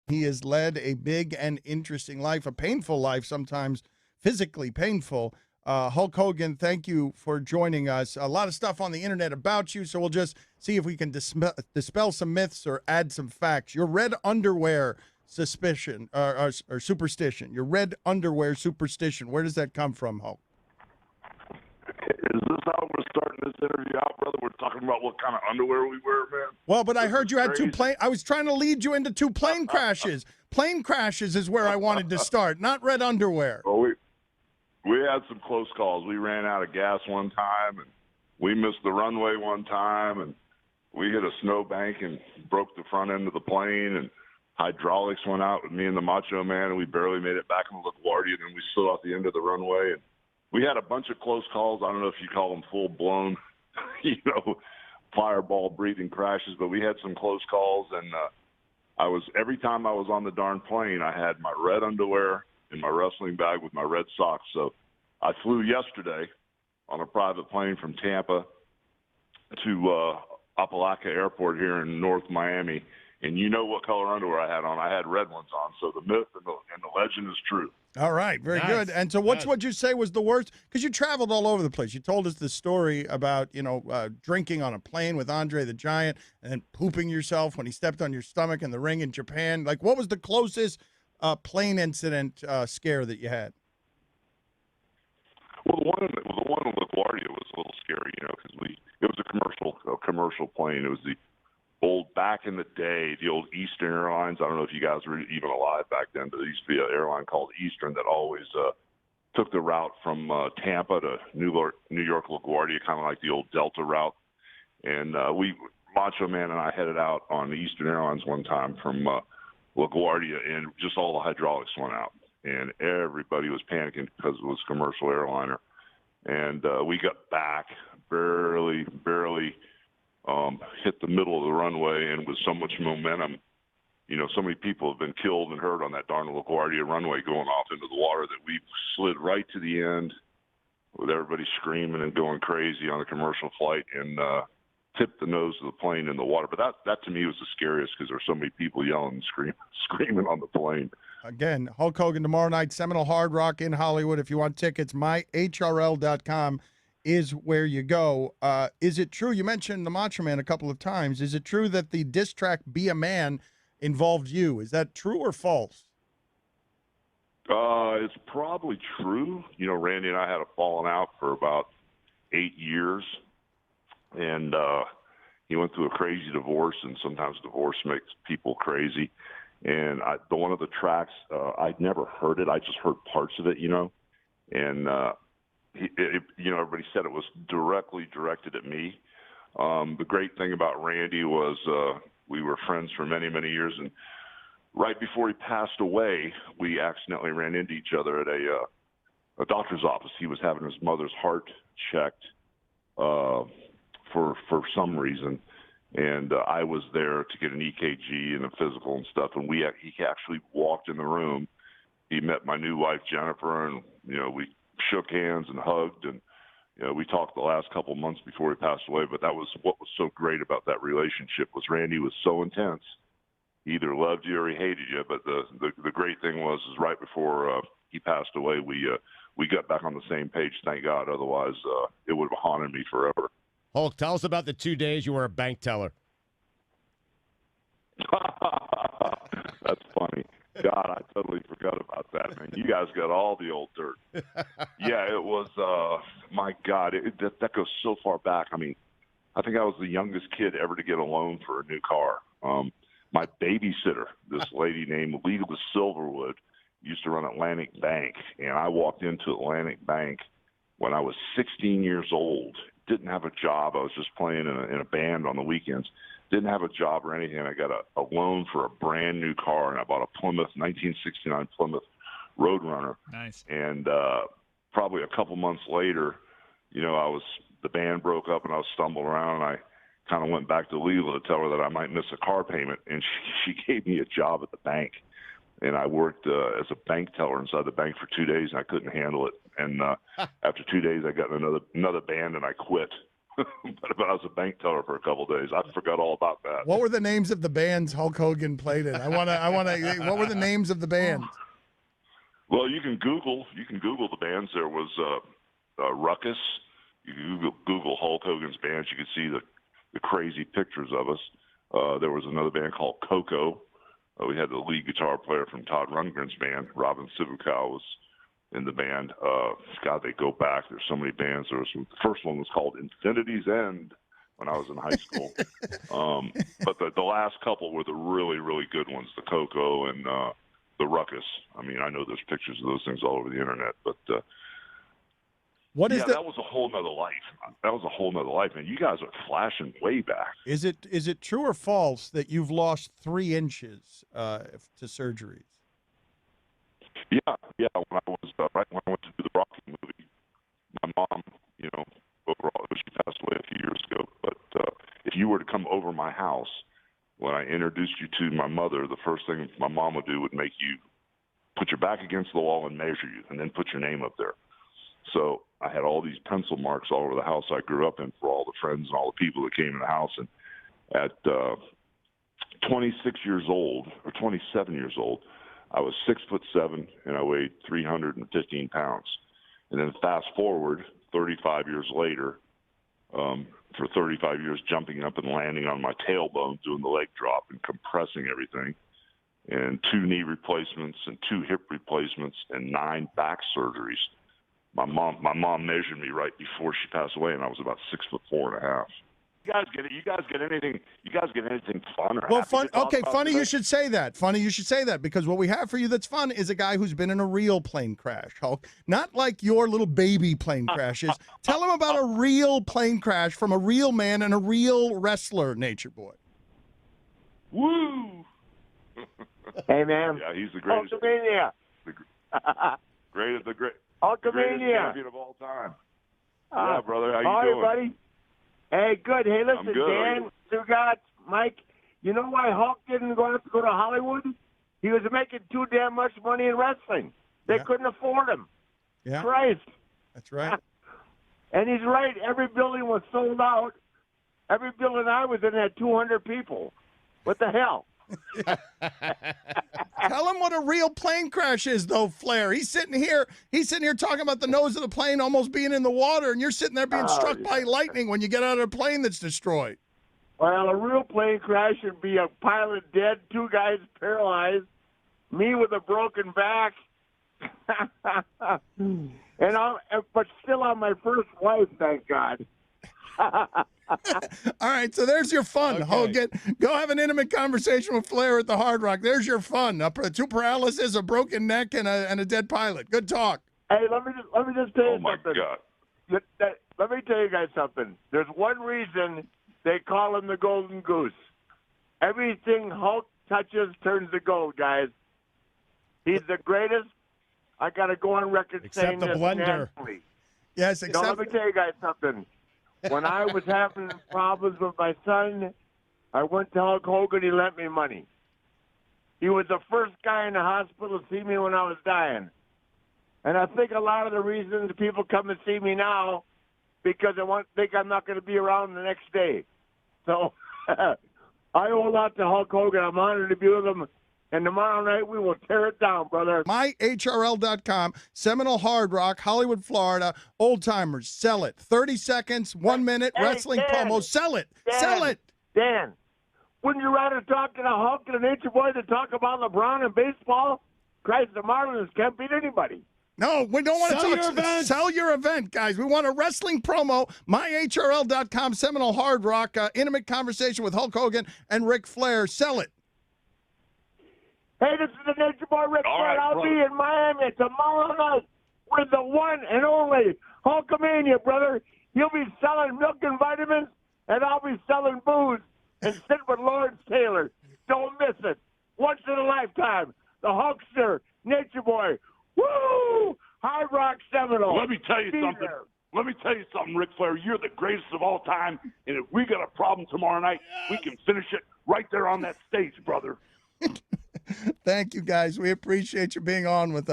He has led a big and interesting life, a painful life, sometimes physically painful. Hulk Hogan, thank you for joining us. A lot of stuff on the internet about you, so we'll just see if we can dispel some myths or add some facts. Your red underwear suspicion or superstition. Your red underwear superstition. Where does that come from, Hulk? Is this how we're starting this interview out, brother? We're talking about what kind of underwear we wear, man? Well, but I This heard is you had two crazy. plane. I was trying to lead you into two plane crashes. Plane crashes is where I wanted to start, not red underwear. Well, we had some close calls. We ran out of gas one time, and we missed the runway one time, and we hit a snowbank and broke the front end of the plane, and hydraulics went out with me and the Macho Man, and we barely made it back in LaGuardia, and then we stood off the end of the runway. And we had a bunch of close calls. I don't know if you call them full-blown, fireball breathing crashes, but we had some close calls, and every time I was on the darn plane, I had my red underwear in my wrestling bag with my red socks. So I flew yesterday on a private plane from Tampa to Apalaca Airport here in North Miami, and you know what color underwear I had on. I had red ones on, so the myth and the legend is true. All right, very good. And so what would you say was the worst? Because you traveled all over the place. You told us the story about, drinking on a plane with Andre the Giant and then pooping yourself when he stepped on your stomach in the ring in Japan. Like, what was the closest plane incident scare that you had? Well, the one in LaGuardia was a little scary, because it was a commercial plane. It was the old, back in the day, the old Eastern Airlines. I don't know if you guys were even alive back then, but there used to be an airline called Eastern that always took the route from Tampa to New York LaGuardia, kind of like the old Delta route. And Macho Man and I headed out on the Eastern Airlines one time from LaGuardia, and just all the hydraulics went out. And everybody was panicking because it was a commercial airliner. And we got back, barely hit the middle of the runway, and with so much momentum, so many people have been killed and hurt on that darn LaGuardia runway going off into the water that we slid right to the end with everybody screaming and going crazy on a commercial flight and tipped the nose of the plane in the water. But that to me was the scariest because there were so many people yelling and screaming on the plane. Again, Hulk Hogan tomorrow night, Seminole Hard Rock in Hollywood. If you want tickets, myhrl.com is where you go. Is it true, you mentioned the Macho Man a couple of times, is it true that the diss track Be a Man involved you? Is that true or false? It's probably true. Randy and I had a falling out for about 8 years, and he went through a crazy divorce, and sometimes divorce makes people crazy. And one of the tracks, I'd never heard it. I just heard parts of it, and everybody said it was directly directed at me. The great thing about Randy was we were friends for many, many years, and right before he passed away, we accidentally ran into each other at a doctor's office. He was having his mother's heart checked for some reason, and I was there to get an EKG and a physical and stuff, and he actually walked in the room. He met my new wife, Jennifer, and, we shook hands and hugged, and we talked the last couple of months before he passed away. But that was what was so great about that relationship, was Randy was so intense. He either loved you or he hated you. But the great thing was right before he passed away, we got back on the same page. Thank God. Otherwise, it would have haunted me forever. Hulk, tell us about the 2 days you were a bank teller. That's funny. God, I totally forgot about that, man. You guys got all the old dirt. Yeah, it was, my God, that goes so far back. I mean, I think I was the youngest kid ever to get a loan for a new car. My babysitter, this lady named Lita Silverwood, used to run Atlantic Bank, and I walked into Atlantic Bank when I was 16 years old. Didn't have a job. I was just playing in a band on the weekends. Didn't have a job or anything. I got a loan for a brand new car, and I bought a 1969 Plymouth Roadrunner. Nice. And probably a couple months later, the band broke up, and I was stumbling around, and I kind of went back to Leela to tell her that I might miss a car payment, and she gave me a job at the bank. And I worked as a bank teller inside the bank for 2 days, and I couldn't handle it. And after 2 days, I got another band, and I quit. but I was a bank teller for a couple of days. I forgot all about that. What were the names of the bands Hulk Hogan played in? I want to. What were the names of the bands? Well, you can Google the bands. There was Ruckus. You can Google Hulk Hogan's bands. You can see the crazy pictures of us. There was another band called Coco. We had the lead guitar player from Todd Rundgren's band, Robin Sivukow, was in the band. God, they go back. There's so many bands. The first one was called Infinity's End when I was in high school. But the last couple were the really, really good ones, the Coco and the Ruckus. I mean, I know there's pictures of those things all over the internet, but that was a whole nother life. That was a whole nother life, and you guys are flashing way back. Is it true or false that you've lost 3 inches to surgeries? Yeah. When I was right when I went to do the Rocky movie, my mom, overall, she passed away a few years ago. But if you were to come over my house when I introduced you to my mother, the first thing my mom would do would make you put your back against the wall and measure you, and then put your name up there. So I had all these pencil marks all over the house I grew up in for all the friends and all the people that came in the house. And at 26 years old or 27 years old, I was 6'7" and I weighed 315 pounds. And then fast forward 35 years later, for 35 years jumping up and landing on my tailbone, doing the leg drop and compressing everything, and 2 knee replacements and 2 hip replacements and 9 back surgeries. My mom measured me right before she passed away, and I was about 6'4.5". You guys get anything fun? Or well, fun. Okay, funny you should say that. Funny you should say that, because what we have for you that's fun is a guy who's been in a real plane crash, Hulk. Not like your little baby plane crashes. Tell him about a real plane crash from a real man and a real wrestler, Nature Boy. Woo! Hey, man. Yeah, he's the greatest. Hulkamania. The greatest Hulkamania. champion of all time. Yeah, brother. How you All doing? right, buddy. Hey, good. Hey, listen, I'm good. Dan, Stugat, Mike, you know why Hulk didn't have to go to Hollywood? He was making too damn much money in wrestling. They couldn't afford him. Yeah, Christ. that's right. And he's right. Every building was sold out. Every building I was in had 200 people. What the hell? Tell him what a real plane crash is, though, Flair. He's sitting here talking about the nose of the plane almost being in the water, and you're sitting there being struck by lightning when you get out of a plane that's destroyed. Well, a real plane crash would be a pilot dead, 2 guys paralyzed, me with a broken back, but still on my first wife, thank God. All right, so there's your fun, Hogan. Go have an intimate conversation with Flair at the Hard Rock. There's your fun. 2 paralysis, a broken neck, and a dead pilot. Good talk. Hey, let me just tell you Oh my something. God! Let me tell you guys something. There's one reason they call him the Golden Goose. Everything Hulk touches turns to gold, guys. He's the greatest. I got to go on record saying Except the this blender. nationally. Yes, Now, except let me tell you guys something. When I was having problems with my son, I went to Hulk Hogan. He lent me money. He was the first guy in the hospital to see me when I was dying. And I think a lot of the reasons people come and see me now because they think I'm not going to be around the next day. So I owe a lot to Hulk Hogan. I'm honored to be with him. And tomorrow night, we will tear it down, brother. MyHRL.com, Seminole Hard Rock, Hollywood, Florida, Old Timers. Sell it. 30 seconds, 1 minute, Hey, wrestling Dan, promo. Sell it. Dan, Sell it. Dan, wouldn't you rather talk to the Hulk and the Nature Boy than talk about LeBron and baseball? Christ, the Marlins can't beat anybody. No, we don't want to Sell talk. your event. Sell your event, guys. We want a wrestling promo. MyHRL.com, Seminole Hard Rock, intimate conversation with Hulk Hogan and Ric Flair. Sell it. Hey, this is the Nature Boy Ric All Flair. right, I'll brother. be in Miami tomorrow night with the one and only Hulkamania, brother. He'll be selling milk and vitamins, and I'll be selling booze and sit with Lawrence Taylor. Don't miss it. Once in a lifetime. The Hulkster, Nature Boy. Woo! Hard Rock Seminole. Let me tell you Be something. there. Let me tell you something, Ric Flair. You're the greatest of all time, and if we got a problem tomorrow night, we can finish it right there on that stage, brother. Thank you, guys. We appreciate you being on with us.